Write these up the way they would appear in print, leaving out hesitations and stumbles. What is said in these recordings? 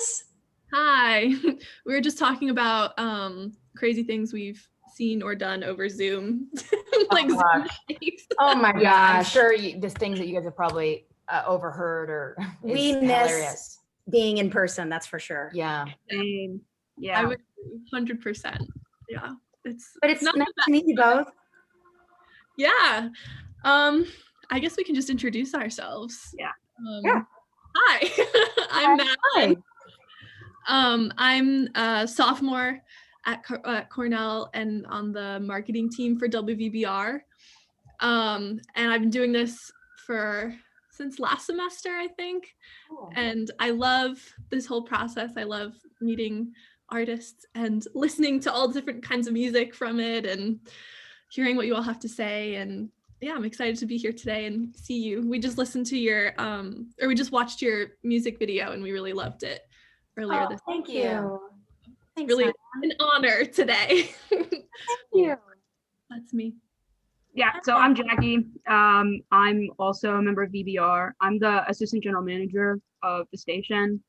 Torres. Hi. We were just talking about crazy things we've seen or done over Zoom. Like Oh, Zoom gosh. Oh my Yeah, I'm gosh. sure there's things that you guys have probably overheard or We is miss hilarious. being in person, that's for sure. Yeah. I Yeah. would 100%. Yeah. But it's not nice the to meet you both. Yeah. I guess we can just introduce ourselves. Yeah. Yeah. Hi. I'm Madeline. Hi. I'm a sophomore at Cornell and on the marketing team for WVBR. And I've been doing this since last semester, I think. Cool. And I love this whole process. I love meeting artists and listening to all different kinds of music from it and hearing what you all have to say. And yeah, I'm excited to be here today and see you. We just listened to we just watched your music video and we really loved it earlier this Thank you. Thanks, really hon. an honor today. Thank you. That's me. Yeah, so I'm Jackie. I'm also a member of VBR. I'm the assistant general manager of the station.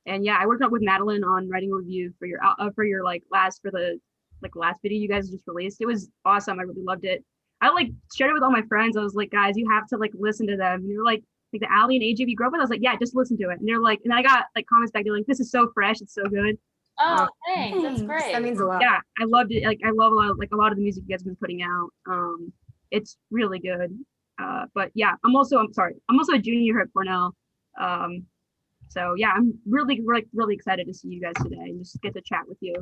And yeah, I worked up with Madeline on writing a review for your last video you guys just released. It was awesome. I really loved it. I shared it with all my friends. I was like, guys, you have to listen to them. And they were like the Aly and AJ you grew up with. I was like, yeah, just listen to it. And they're like, and I got comments back. They're like, this is so fresh. It's so good. Oh, thanks. That's great. That means a lot. Yeah, I loved it. I love a lot of the music you guys have been putting out. It's really good. But yeah, I'm also a junior here at Cornell. So yeah, I'm really excited to see you guys today and just get to chat with you.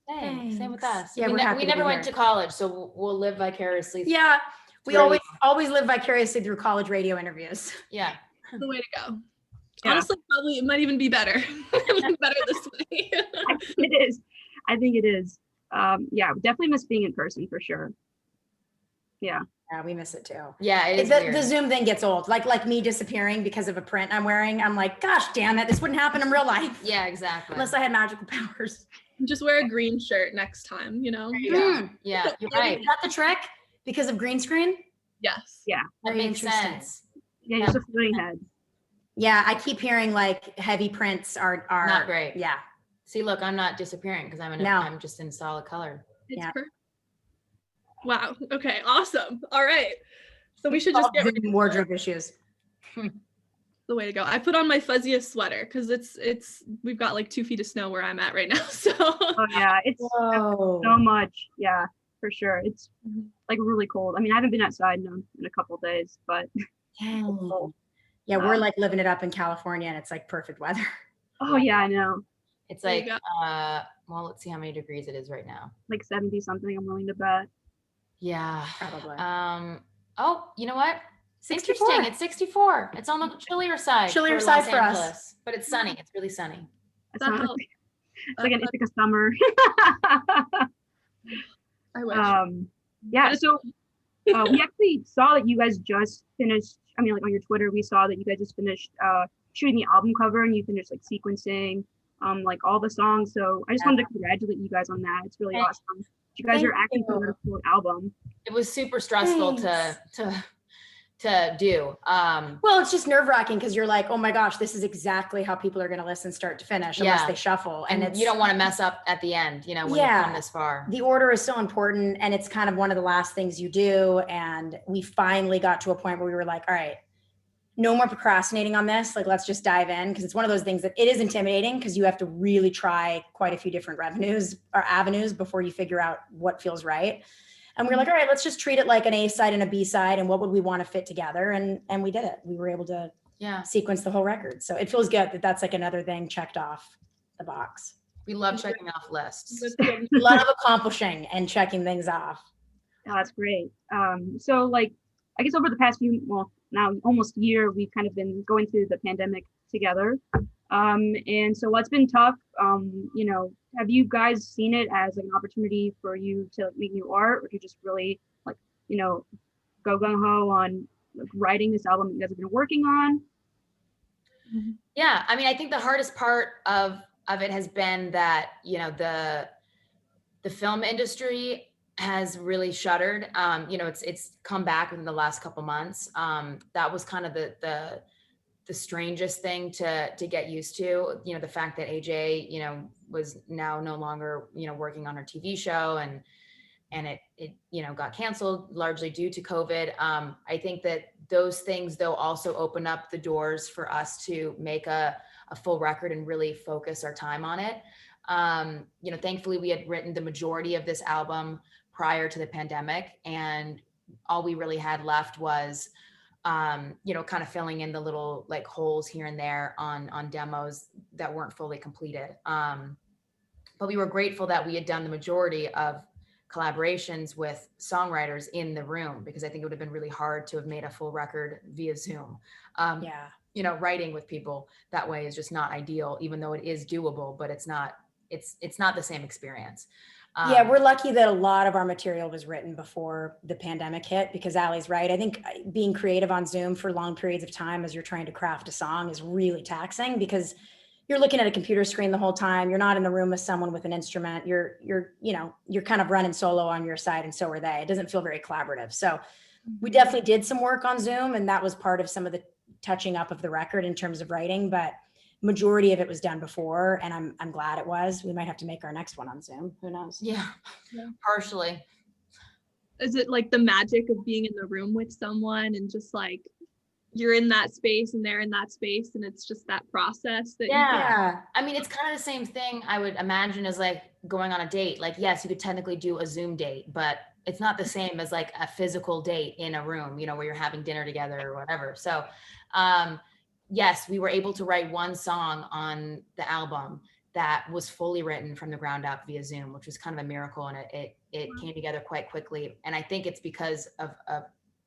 Thanks. Same with us. Yeah, we we're happy we to never be went here. to college, so we'll live vicariously. Yeah, we Great. always live vicariously through college radio interviews. Yeah. The way to go. Yeah. Honestly, probably it might even be better. Better this way. I think it is. Yeah, definitely miss being in person for sure. Yeah. Yeah, we miss it too. Yeah, it is The weird. Zoom thing gets old. Like me disappearing because of a print I'm wearing. I'm like, gosh, damn it, this wouldn't happen in real life. Yeah, exactly. Unless I had magical powers. Just wear a green shirt next time, Yeah, you're Maybe right. is that the trick? Because of green screen? Yes. Yeah. That Very makes interesting. sense. Yeah, just a floating head. Yeah, I keep hearing heavy prints are Not great. Yeah. See, look, I'm not disappearing because No. I'm just in solid color. It's Yeah. perfect. Wow. Okay. Awesome. All right. So we should just get ready. Wardrobe issues. The way to go. I put on my fuzziest sweater because we've got 2 feet of snow where I'm at right now. So Oh yeah, it's Whoa. so much. Yeah, for sure. It's really cold. I mean, I haven't been outside in a couple of days, but Dang. Yeah, we're living it up in California and it's perfect weather. oh yeah, I know. It's There you well, let's see how many degrees it is right now. 70 something, I'm willing to bet. Yeah. Probably. Oh, you know what? 64. Interesting. It's 64. It's on the chillier side. Chillier for side Los for us. Angeles, but it's sunny. It's really sunny. It's that not- helps. it's like a summer. I wish. Yeah, so we actually saw that you guys just finished, on your Twitter, we saw that you guys just finished shooting the album cover and you finished sequencing all the songs. So I just wanted to congratulate you guys on that. It's really Thanks. awesome. You guys are acting for a cool album. It was super stressful to do. Well, it's just nerve-wracking because you're like, oh my gosh, this is exactly how people are going to listen start to finish unless Yeah. they shuffle. And you don't want to mess up at the end, when you Yeah. come this far. The order is so important and it's kind of one of the last things you do. And we finally got to a point where we were like, all right, no more procrastinating on this. Let's just dive in. Because it's one of those things that it is intimidating because you have to really try quite a few different avenues before you figure out what feels right. And we were like, all right, let's just treat it like an A side and a B side. And what would we want to fit together? And we did it. We were able to sequence the whole record. So it feels good that that's another thing checked off the box. We love checking off lists. A lot of accomplishing and checking things off. Oh, that's great. So I guess over the past now almost year, we've kind of been going through the pandemic together. And so what's been tough, have you guys seen it as an opportunity for you to make new art, or you just really go gung-ho on writing this album that you guys have been working on? Yeah, I think the hardest part of it has been that, the film industry has really shuttered. It's come back in the last couple months. That was kind of the strangest thing to get used to, the fact that AJ, was now no longer, working on her TV show, and it got canceled largely due to COVID. I think that those things though also open up the doors for us to make a full record and really focus our time on it. Thankfully we had written the majority of this album prior to the pandemic, and all we really had left was kind of filling in the little like holes here and there on demos that weren't fully completed. But we were grateful that we had done the majority of collaborations with songwriters in the room, because I think it would have been really hard to have made a full record via Zoom. Writing with people that way is just not ideal, even though it is doable, but it's not the same experience. We're lucky that a lot of our material was written before the pandemic hit, because Aly's right. I think being creative on Zoom for long periods of time as you're trying to craft a song is really taxing, because you're looking at a computer screen the whole time. You're not in the room with someone with an instrument. You're kind of running solo on your side, and so are they. It doesn't feel very collaborative. So we definitely did some work on Zoom, and that was part of some of the touching up of the record in terms of writing, but majority of it was done before, and I'm glad it was. We might have to make our next one on Zoom. Who knows? Yeah. Partially. Is it like the magic of being in the room with someone and just like you're in that space and they're in that space, and it's just that process that I mean, it's kind of the same thing I would imagine as like going on a date. Like, yes, you could technically do a Zoom date, but it's not the same as like a physical date in a room, where you're having dinner together or whatever. So yes, we were able to write one song on the album that was fully written from the ground up via Zoom, which was kind of a miracle, and it came together quite quickly. And I think it's because of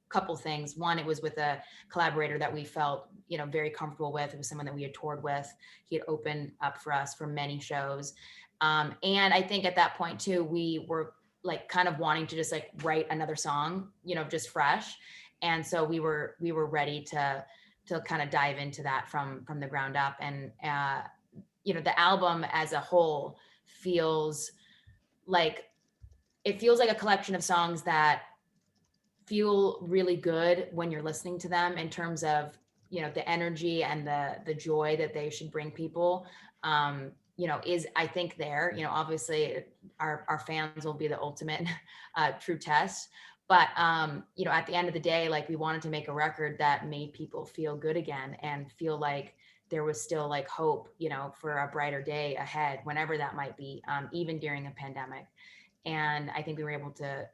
couple things. One, it was with a collaborator that we felt, very comfortable with. It was someone that we had toured with. He had opened up for us for many shows. And I think at that point too, we were like kind of wanting to just like write another song, just fresh. And so we were ready to kind of dive into that from the ground up. And, the album as a whole feels like a collection of songs that feel really good when you're listening to them, in terms of the energy and the joy that they should bring people, is, I think, there. Obviously our fans will be the ultimate true test, but at the end of the day, like, we wanted to make a record that made people feel good again and feel like there was still like hope, for a brighter day ahead, whenever that might be, even during a pandemic. And I think we were able to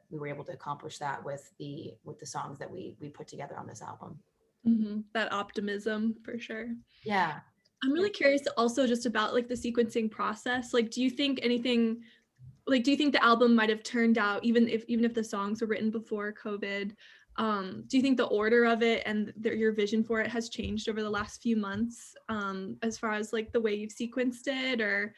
accomplish that with the songs that we put together on this album. Mm-hmm. That optimism, for sure. Yeah. I'm really curious also just about like the sequencing process. Like, do you think the album might have turned out, even if the songs were written before COVID, do you think the order of it and your vision for it has changed over the last few months, as far as like the way you've sequenced it? Or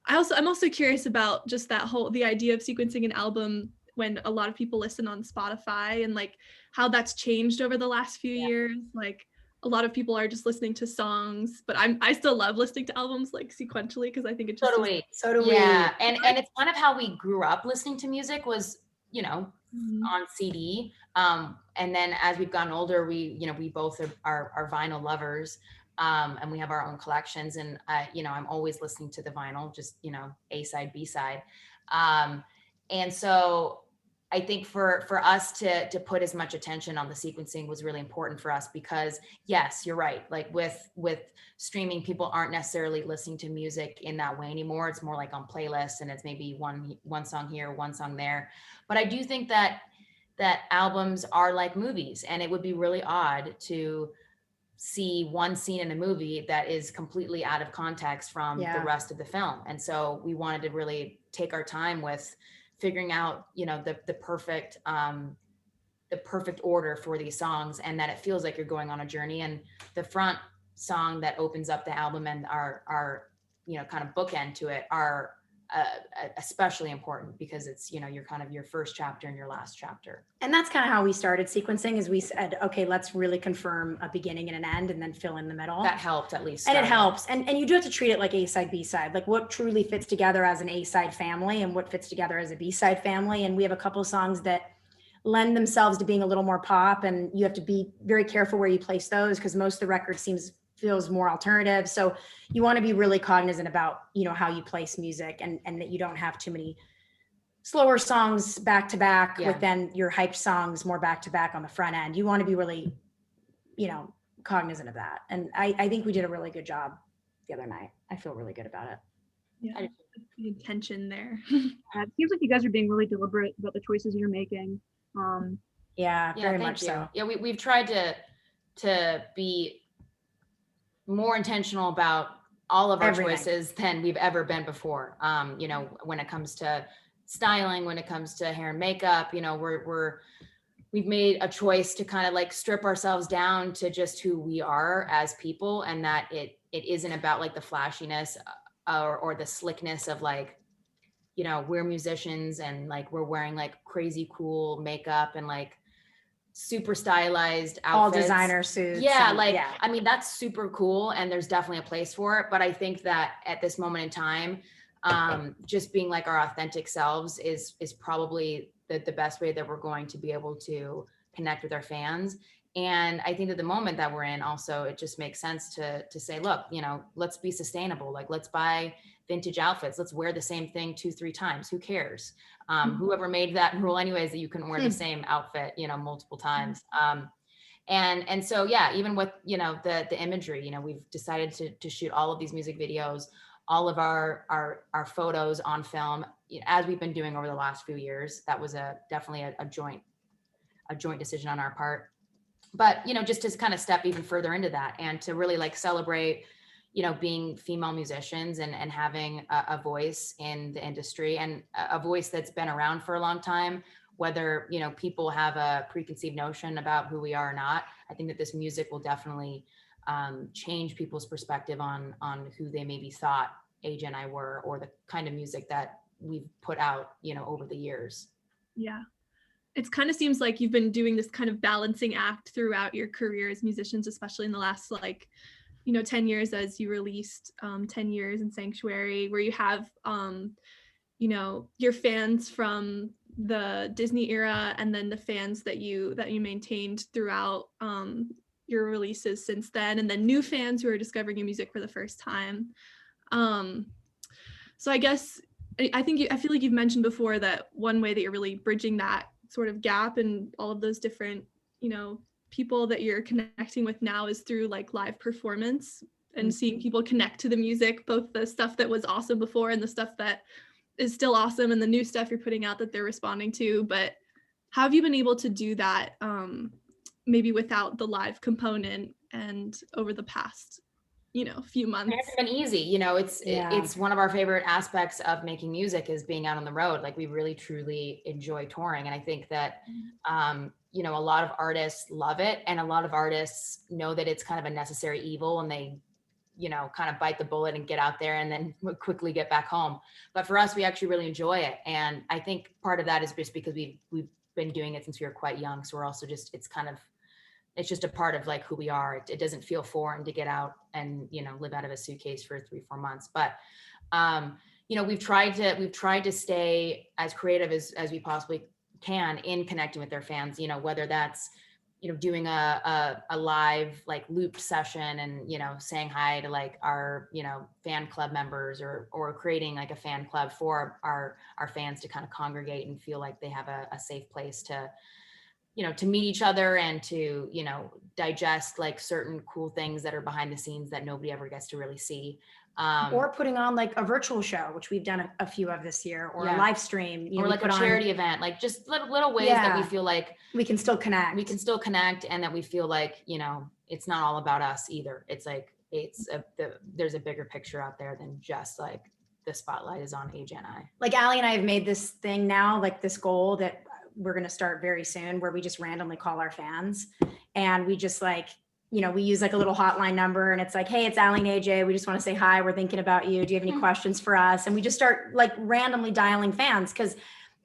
I'm also curious about just the idea of sequencing an album when a lot of people listen on Spotify, and like how that's changed over the last few years. Like, a lot of people are just listening to songs, but I still love listening to albums like sequentially, because I think it just so do we. Yeah, and it's kind of how we grew up listening to music, was on CD. And then as we've gotten older, we both are vinyl lovers. And we have our own collections, and I'm always listening to the vinyl, just A side, B side. And so I think for us to put as much attention on the sequencing was really important for us, because yes, you're right. Like with streaming, people aren't necessarily listening to music in that way anymore. It's more like on playlists, and it's maybe one song here, one song there. But I do think that albums are like movies, and it would be really odd to see one scene in a movie that is completely out of context from the rest of the film. And so we wanted to really take our time with figuring out, the perfect order for these songs, and that it feels like you're going on a journey. And the front song that opens up the album and our kind of bookend to it are especially important, because it's you're kind of your first chapter and your last chapter. And that's kind of how we started sequencing, is we said, okay, let's really confirm a beginning and an end, and then fill in the middle. That helped, at least. And it helps. And you do have to treat it like A side, B side, like what truly fits together as an A side family and what fits together as a B side family. And we have a couple of songs that lend themselves to being a little more pop, and you have to be very careful where you place those because most of the record feels more alternative. So you want to be really cognizant about, how you place music, and that you don't have too many slower songs back to back with then your hyped songs more back to back on the front end. You want to be really, cognizant of that. And I think we did a really good job the other night. I feel really good about it. Yeah, the intention there. It seems like you guys are being really deliberate about the choices you're making. Yeah, very much you. so. Yeah, we've tried to be more intentional about all of our choices than we've ever been before. When it comes to styling, when it comes to hair and makeup, we've made a choice to kind of like strip ourselves down to just who we are as people, and that it isn't about like the flashiness or the slickness of like, we're musicians and like we're wearing like crazy cool makeup and like super stylized outfits. All designer suits. I mean, that's super cool, and there's definitely a place for it. But I think that at this moment in time, just being like our authentic selves is probably the best way that we're going to be able to connect with our fans. And I think that the moment that we're in also, it just makes sense to say, look, let's be sustainable. Like, let's buy vintage outfits. Let's wear the same thing 2-3 times. Who cares? Whoever made that rule anyways, that you can wear the same outfit, multiple times. And so, yeah, even with, the imagery, we've decided to shoot all of these music videos, all of our photos on film, as we've been doing over the last few years. That was definitely a joint decision on our part. But, just to kind of step even further into that and to really like celebrate, being female musicians and having a voice in the industry, and a voice that's been around for a long time, whether, people have a preconceived notion about who we are or not. I think that this music will definitely change people's perspective on who they maybe thought AJ and I were, or the kind of music that we've put out, over the years. Yeah. It kind of seems like you've been doing this kind of balancing act throughout your career as musicians, especially in the last 10 years, as you released 10 years in Sanctuary, where you have, your fans from the Disney era, and then the fans that you maintained throughout your releases since then, and then new fans who are discovering your music for the first time. So I guess I feel like you've mentioned before that one way that you're really bridging that sort of gap and all of those different, people that you're connecting with now is through like live performance and seeing people connect to the music, both the stuff that was awesome before and the stuff that is still awesome and the new stuff you're putting out that they're responding to. But how have you been able to do that maybe without the live component and over the past few months? It hasn't been easy. It's one of our favorite aspects of making music is being out on the road. Like, we really truly enjoy touring. And I think that, a lot of artists love it. And a lot of artists know that it's kind of a necessary evil, and they, kind of bite the bullet and get out there and then quickly get back home. But for us, we actually really enjoy it. And I think part of that is just because we've been doing it since we were quite young. So we're also just, it's just a part of like who we are. It doesn't feel foreign to get out and, live out of a suitcase for 3-4 months. But, we've tried to stay as creative as we possibly can in connecting with their fans, whether that's, doing a live like looped session and, saying hi to like our, fan club members, or creating like a fan club for our fans to kind of congregate and feel like they have a safe place to, to meet each other and to, digest like certain cool things that are behind the scenes that nobody ever gets to really see. Or putting on like a virtual show, which we've done a few of this year, or a live stream, or like a charity event, like just little ways that we feel like we can still connect. And that we feel like, it's not all about us either. It's like, there's a bigger picture out there than just like the spotlight is on AJ and I. Like Aly and I have made this thing now, like this goal that we're going to start very soon, where we just randomly call our fans, and we just like, we use like a little hotline number, and it's like, hey, it's Aly and AJ. We just want to say hi. We're thinking about you. Do you have any questions for us? And we just start like randomly dialing fans, because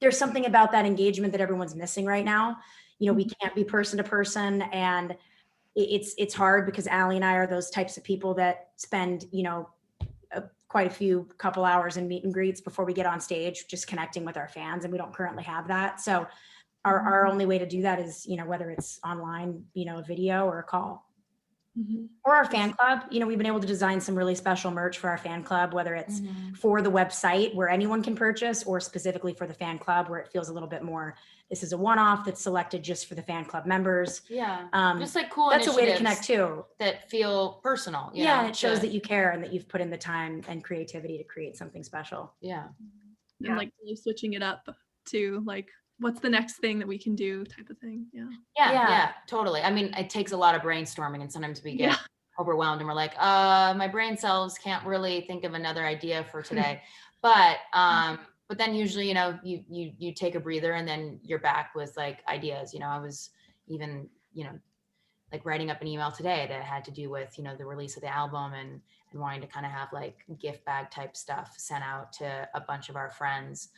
there's something about that engagement that everyone's missing right now. We can't be person to person, and it's hard because Aly and I are those types of people that spend, quite a few couple hours in meet and greets before we get on stage, just connecting with our fans. And we don't currently have that. So our only way to do that is, you know, whether it's online, you know, a video or a call. Mhm. Or our fan club, you know, we've been able to design some really special merch for our fan club, whether it's for the website where anyone can purchase or specifically for the fan club where it feels a little bit more, this is a one-off that's selected just for the fan club members. Yeah. Um, Just like cool that's a way to initiatives connect too. that feel personal. You Yeah, know, and it shows to- that you care and that you've put in the time and creativity to create something special. yeah. And like really switching it up to like, what's the next thing that we can do type of thing. Yeah. Yeah, totally. I mean, it takes a lot of brainstorming and sometimes we get overwhelmed and we're like, my brain cells can't really think of another idea for today. But then usually, you know, you take a breather and then you're back with like ideas. You know, I was even, you know, like writing up an email today that had to do with, you know, the release of the album and wanting to kind of have like gift bag type stuff sent out to a bunch of our friends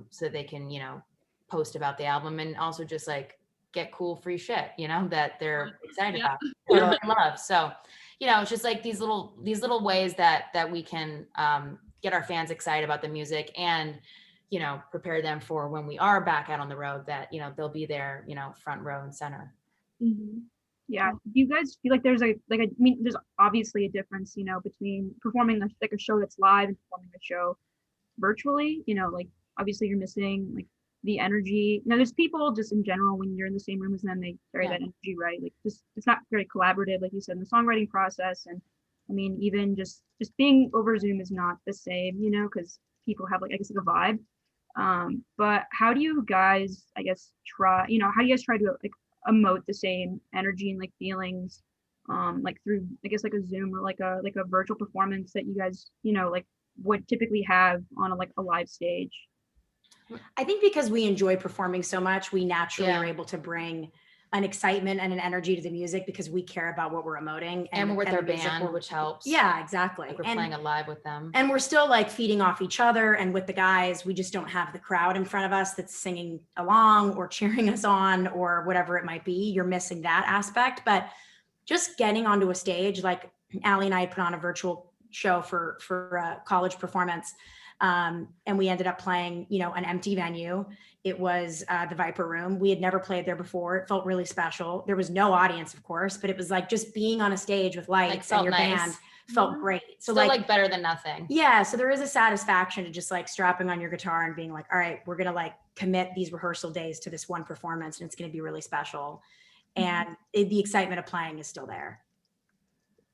so they can, you know, post about the album and also just like get cool free shit, you know, that they're excited about, really love. So, you know, it's just like these little ways that we can get our fans excited about the music and, you know, prepare them for when we are back out on the road that, you know, they'll be there, you know, front row and center. Yeah. Do you guys feel like there's I mean, there's obviously a difference, you know, between performing like a show that's live and performing a show virtually, you know, like obviously you're missing like the energy. Now there's people just in general, when you're in the same room as them, they carry that energy, right? Like just, it's not very collaborative, like you said, in the songwriting process. And I mean, even just being over Zoom is not the same, you know, because people have like, I guess like a vibe. But how do you guys, I guess, try to like emote the same energy and like feelings like through, I guess, like a Zoom or like a virtual performance that you guys, you know, like would typically have on a live stage? I think because we enjoy performing so much, we naturally are able to bring an excitement and an energy to the music because we care about what we're emoting. And we're with our the music band, which helps. Yeah, exactly. Like we're playing it live with them. And we're still like feeding off each other and with the guys, we just don't have the crowd in front of us that's singing along or cheering us on or whatever it might be. You're missing that aspect. But just getting onto a stage, like Aly and I put on a virtual show for a college performance. And we ended up playing, you know, an empty venue. It was the Viper Room. We had never played there before. It felt really special. There was no audience, of course, but it was like just being on a stage with lights and your band felt great. So still like better than nothing. Yeah. So there is a satisfaction to just like strapping on your guitar and being like, all right, we're going to like commit these rehearsal days to this one performance and it's going to be really special. And the excitement of playing is still there.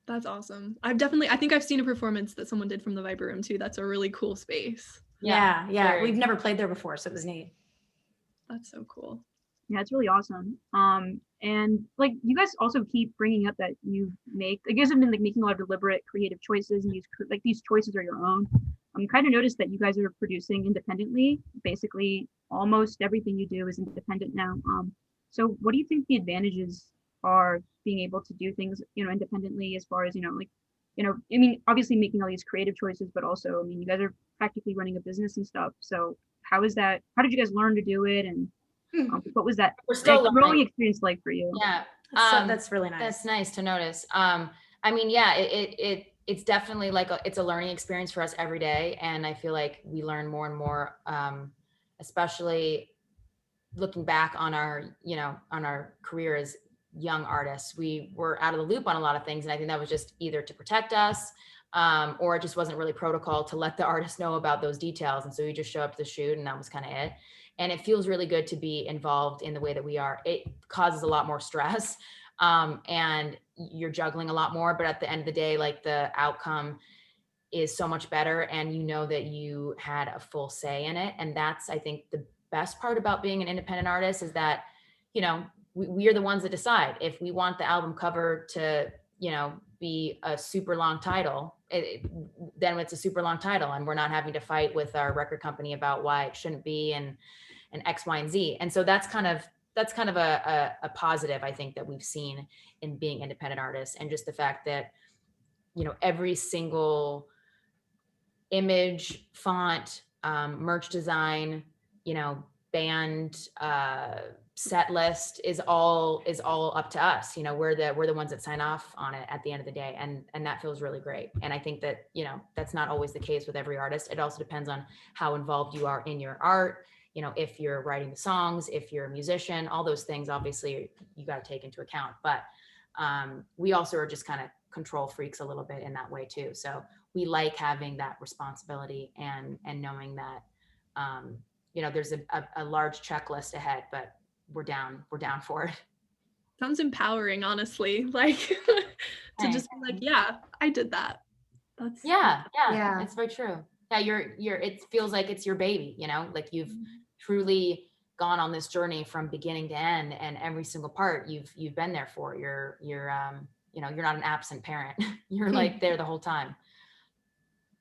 That's awesome. I think I've seen a performance that someone did from the Viper Room too. That's a really cool space. Yeah. We've never played there before, so it was neat. That's so cool. Yeah, it's really awesome. And like you guys also keep bringing up that you guys have been like making a lot of deliberate creative choices, and these choices are your own. Kind of noticed that you guys are producing independently. Basically, almost everything you do is independent now. So what do you think the advantages are being able to do things, you know, independently, as far as, you know, like, you know, I mean, obviously making all these creative choices, but also, I mean, you guys are practically running a business and stuff. So how did you guys learn to do it? And what was that growing experience like for you? Yeah. That's really nice. That's nice to notice. I mean, yeah, it's definitely like it's a learning experience for us every day. And I feel like we learn more and more, especially looking back on our career as young artists. We were out of the loop on a lot of things. And I think that was just either to protect us, or it just wasn't really protocol to let the artist know about those details. And so we just show up to the shoot and that was kind of it. And it feels really good to be involved in the way that we are. It causes a lot more stress, and you're juggling a lot more, but at the end of the day, like the outcome is so much better. And you know that you had a full say in it. And that's, I think, the best part about being an independent artist is that, you know, we are the ones that decide if we want the album cover to, you know, be a super long title, then it's a super long title and we're not having to fight with our record company about why it shouldn't be and X, Y, and Z. And so that's kind of a positive, I think, that we've seen in being independent artists. And just the fact that, you know, every single image, font, merch design, you know, band, set list is all up to us. You know, we're the ones that sign off on it at the end of the day. And that feels really great. And I think that, you know, that's not always the case with every artist. It also depends on how involved you are in your art, you know, if you're writing the songs, if you're a musician, all those things, obviously you got to take into account. But we also are just kind of control freaks a little bit in that way too. So we like having that responsibility and knowing that, you know, there's a large checklist ahead, but we're down for it. Sounds empowering, honestly. Like to just be like, yeah, I did that. That's yeah, Yeah. it's very true. Yeah, you're it feels like it's your baby, you know, like you've truly gone on this journey from beginning to end, and every single part you've been there for. You're you know, you're not an absent parent. You're like there the whole time.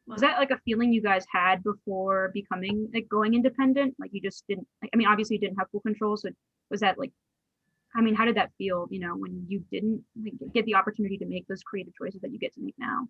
Was that like a feeling you guys had before becoming, like, going independent? Like you just didn't, like, I mean, obviously you didn't have full control. So was that like, I mean, how did that feel, you know, when you didn't like get the opportunity to make those creative choices that you get to make now?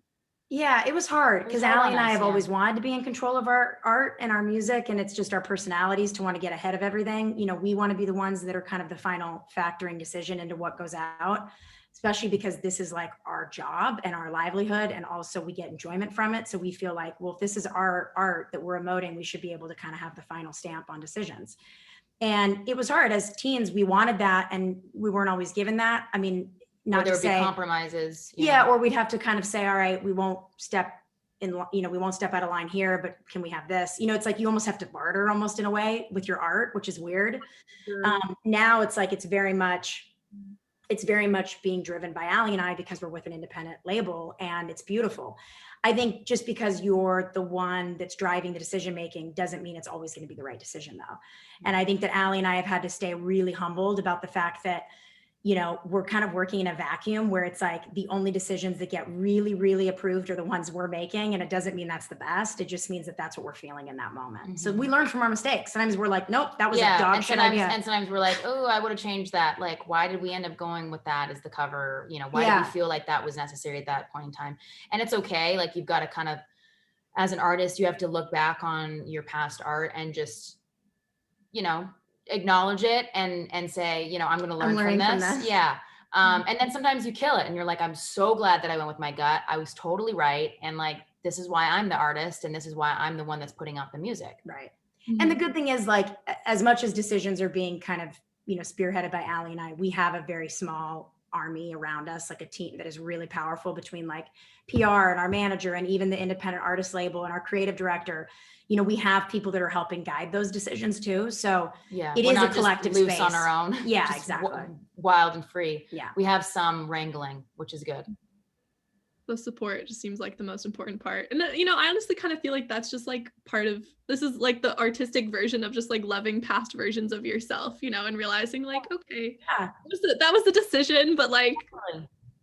Yeah, it was hard because hard Aly on and I us, have yeah. always wanted to be in control of our art and our music, and it's just our personalities to want to get ahead of everything. You know, we want to be the ones that are kind of the final factoring decision into what goes out, especially because this is like our job and our livelihood, and also we get enjoyment from it. So we feel like, well, if this is our art that we're emoting, we should be able to kind of have the final stamp on decisions. And it was hard as teens. We wanted that, and we weren't always given that. I mean, not There to would be say compromises. you yeah, know. or we'd have to kind of say, all right, we won't step in, you know, we won't step out of line here, but can we have this? You know, it's like you almost have to barter almost in a way with your art, which is weird. Now it's like it's very much being driven by Aly and I because we're with an independent label, and it's beautiful. I think just because you're the one that's driving the decision making doesn't mean it's always going to be the right decision, though. And I think that Aly and I have had to stay really humbled about the fact that, you know, we're kind of working in a vacuum where it's like the only decisions that get really, really approved are the ones we're making. And it doesn't mean that's the best. It just means that that's what we're feeling in that moment. So we learn from our mistakes. Sometimes we're like, nope, that was a dog shit idea. And sometimes we're like, oh, I would have changed that. Like, why did we end up going with that as the cover? You know, why did we feel like that was necessary at that point in time? And it's okay. Like, you've got to kind of, as an artist, you have to look back on your past art and just, you know, acknowledge it and say, you know, I'm going to learn from this. Yeah. And then sometimes you kill it and you're like, I'm so glad that I went with my gut. I was totally right. And like, this is why I'm the artist, and this is why I'm the one that's putting out the music. Right. And the good thing is, like, as much as decisions are being kind of, you know, spearheaded by Aly and I, we have a very small army around us, like a team that is really powerful between like PR and our manager and even the independent artist label and our creative director. You know, we have people that are helping guide those decisions too. So yeah, it is a collective loose space on our own. Yeah, exactly. Wild and free. Yeah. We have some wrangling, which is good. The support just seems like the most important part. And you know, I honestly kind of feel like that's just like part of, this is like the artistic version of just like loving past versions of yourself, you know, and realizing like, okay, that was the decision, but like,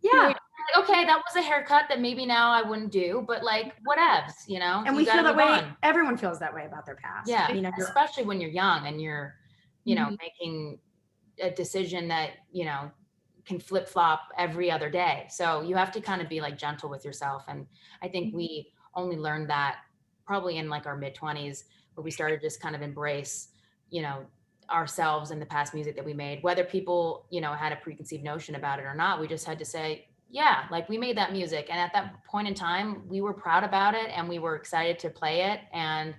yeah. Okay, that was a haircut that maybe now I wouldn't do, but like whatevs, you know. And we feel that way. Everyone feels that way about their past. Yeah, you know, especially when you're young and you're, you know, making a decision that, you know, can flip flop every other day. So you have to kind of be like gentle with yourself. And I think we only learned that probably in like our mid-20s, where we started just kind of embrace, you know, ourselves and the past music that we made, whether people, you know, had a preconceived notion about it or not. We just had to say, yeah, like we made that music. And at that point in time, we were proud about it and we were excited to play it. And,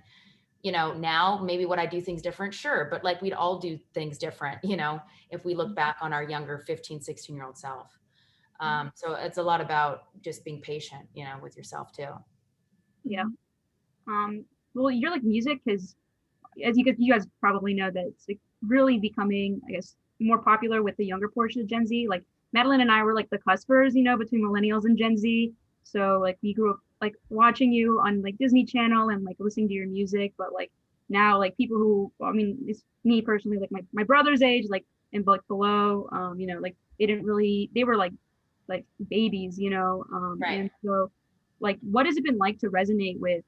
you know, now maybe would I do things different? Sure. But like, we'd all do things different, you know, if we look back on our younger 15, 16-year-old self. So it's a lot about just being patient, you know, with yourself too. Yeah. Well, your like music has, as you guys probably know, that it's like really becoming, I guess, more popular with the younger portion of Gen Z. Like Madeline and I were like the cuspers, you know, between millennials and Gen Z. So like we grew up like watching you on like Disney Channel and like listening to your music, but like now like people who, I mean, it's me personally, like my brother's age, like and like below, you know, like they were like babies, you know, Right. And so like what has it been like to resonate with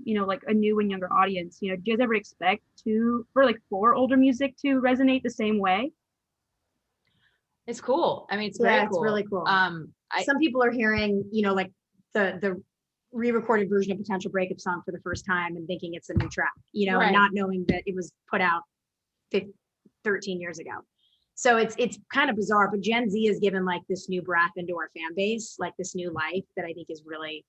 you know, like a new and younger audience? You know, do you guys ever expect for older music to resonate the same way? It's cool. I mean, it's very cool. It's really cool. Some people are hearing, you know, like the re-recorded version of Potential Breakup Song for the first time and thinking it's a new track, you know, and not knowing that it was put out 13 years ago. So it's kind of bizarre, but Gen Z has given like this new breath into our fan base, like this new life that I think is really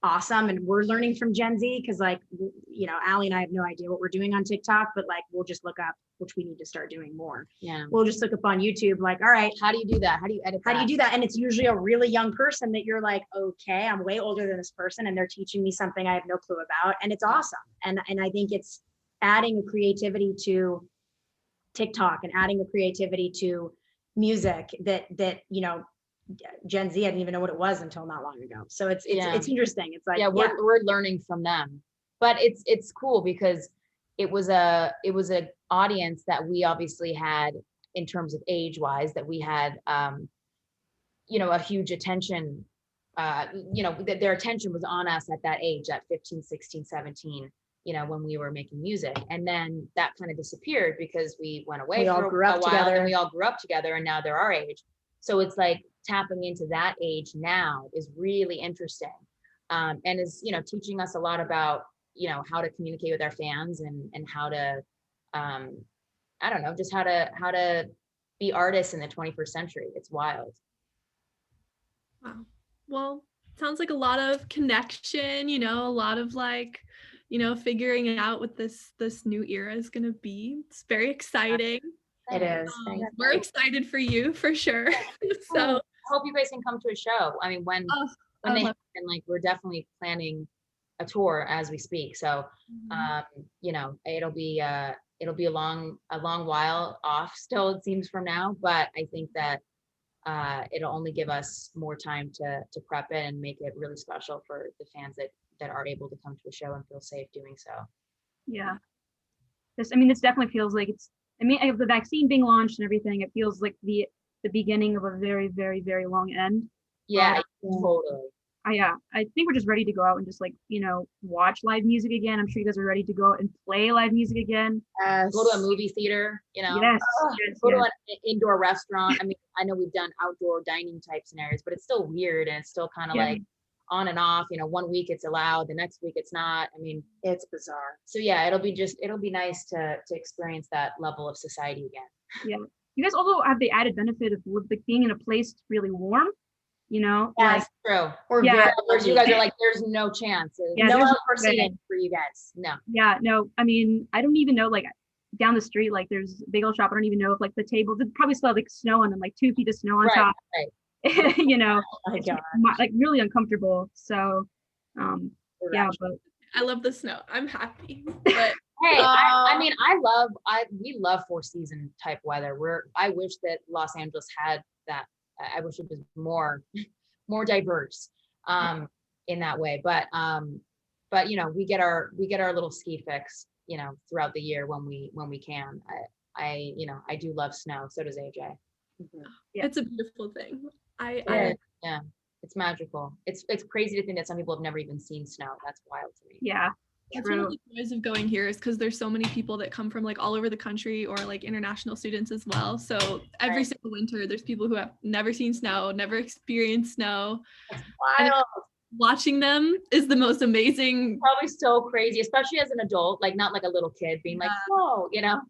awesome. And we're learning from Gen Z because like, you know, Aly and I have no idea what we're doing on TikTok, but like, we'll just look up, which we need to start doing more. Yeah. We'll just look up on YouTube, like, all right, How do you do that? How do you edit how that? do you do that? And it's usually a really young person that you're like, okay, I'm way older than this person and they're teaching me something I have no clue about. And it's awesome. And I think it's adding a creativity to TikTok and adding a creativity to music that, you know, Gen Z, I didn't even know what it was until not long ago. So it's interesting. It's like, yeah, we're learning from them, but it's cool because it was a audience that we obviously had in terms of age wise, that we had you know, a huge attention, you know, their attention was on us at that age, at 15, 16, 17, you know, when we were making music. And then that kind of disappeared because we went away We all for grew a up while, together. and we all grew up together, and now they're our age. So it's like tapping into that age now is really interesting, and is, you know, teaching us a lot about, you know, how to communicate with our fans and how to, I don't know, just how to be artists in the 21st century. It's wild. Wow. Well, sounds like a lot of connection, you know, a lot of like, you know, figuring out what this new era is going to be. It's very exciting. it is. We're excited for you for sure. So I hope you guys can come to a show. I mean, when they happen, like, we're definitely planning a tour as we speak. So, you know, it'll be a long while off still, it seems, from now, but I think that it'll only give us more time to prep it and make it really special for the fans that are able to come to a show and feel safe doing so. Yeah. This definitely feels like the vaccine being launched and everything, it feels like the beginning of a very, very, very long end. Yeah, totally. I think we're just ready to go out and just, like, you know, watch live music again. I'm sure you guys are ready to go out and play live music again. Go to a movie theater, you know. Yes. Go to an indoor restaurant. I mean, I know we've done outdoor dining type scenarios, but it's still weird, and it's still kind of like on and off, you know. One week it's allowed, the next week it's not. I mean, It's bizarre. so yeah, it'll be nice to experience that level of society again. Yeah. You guys also have the added benefit of like being in a place really warm, you know? Yeah, Like, that's true. We're Yeah. very Whereas you guys are like, there's no chance. Yeah, No there's outdoor no way. seating for you guys. No. yeah, no, I mean, I don't even know, like, down the street, like, there's a bagel shop. I don't even know if, like, the tables, it probably still have, like, snow on them, like 2 feet of snow on Right, top. right. You know, Oh my it's God. like really uncomfortable. So, yeah, but I love the snow. I'm happy. But Hey, I mean, we love 4-season type weather. I wish that Los Angeles had that. I wish it was more diverse, in that way. But you know, we get our little ski fix, you know, throughout the year when we can. You know, I do love snow. So does AJ. Yeah. it's a beautiful thing. Yeah, it's magical. It's crazy to think that some people have never even seen snow. That's wild to me. yeah, That's one of true. the joys of going here, is because there's so many people that come from like all over the country, or like international students as well. So every Right. single winter, there's people who have never seen snow, never experienced snow. Wild. Watching them is the most amazing. Probably so crazy, especially as an adult, like not like a little kid being like, whoa, you know.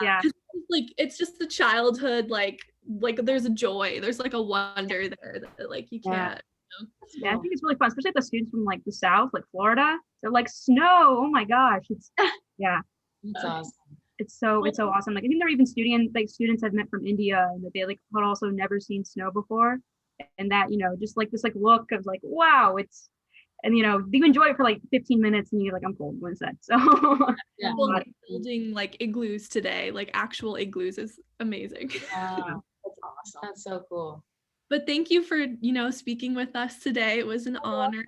Yeah, Like it's just the childhood, like there's a joy, there's like a wonder there that like you can't. yeah, I think it's really fun, especially the students from like the South, like Florida. They're like, snow, oh my gosh, it's yeah, That's awesome. it's so awesome. Like, I think there are even students I've met from India, and that they like had also never seen snow before, and that, you know, just like this like look of like, wow, it's, and you know, you enjoy it for like 15 minutes and you're like, I'm cold, when is that? So Yeah. People like building like igloos today, like actual igloos, is amazing. Wow. That's awesome. That's so cool. But thank you for, you know, speaking with us today. It was an honor.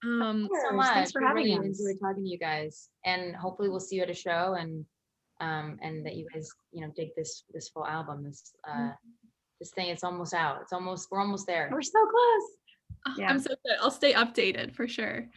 Thanks so course. much. Thanks for We having really us. enjoyed talking to you guys, and hopefully we'll see you at a show, and that you guys, you know, dig this full album. This thing, it's almost out. We're almost there. We're so close. Yeah. I'm so good. I'll stay updated for sure.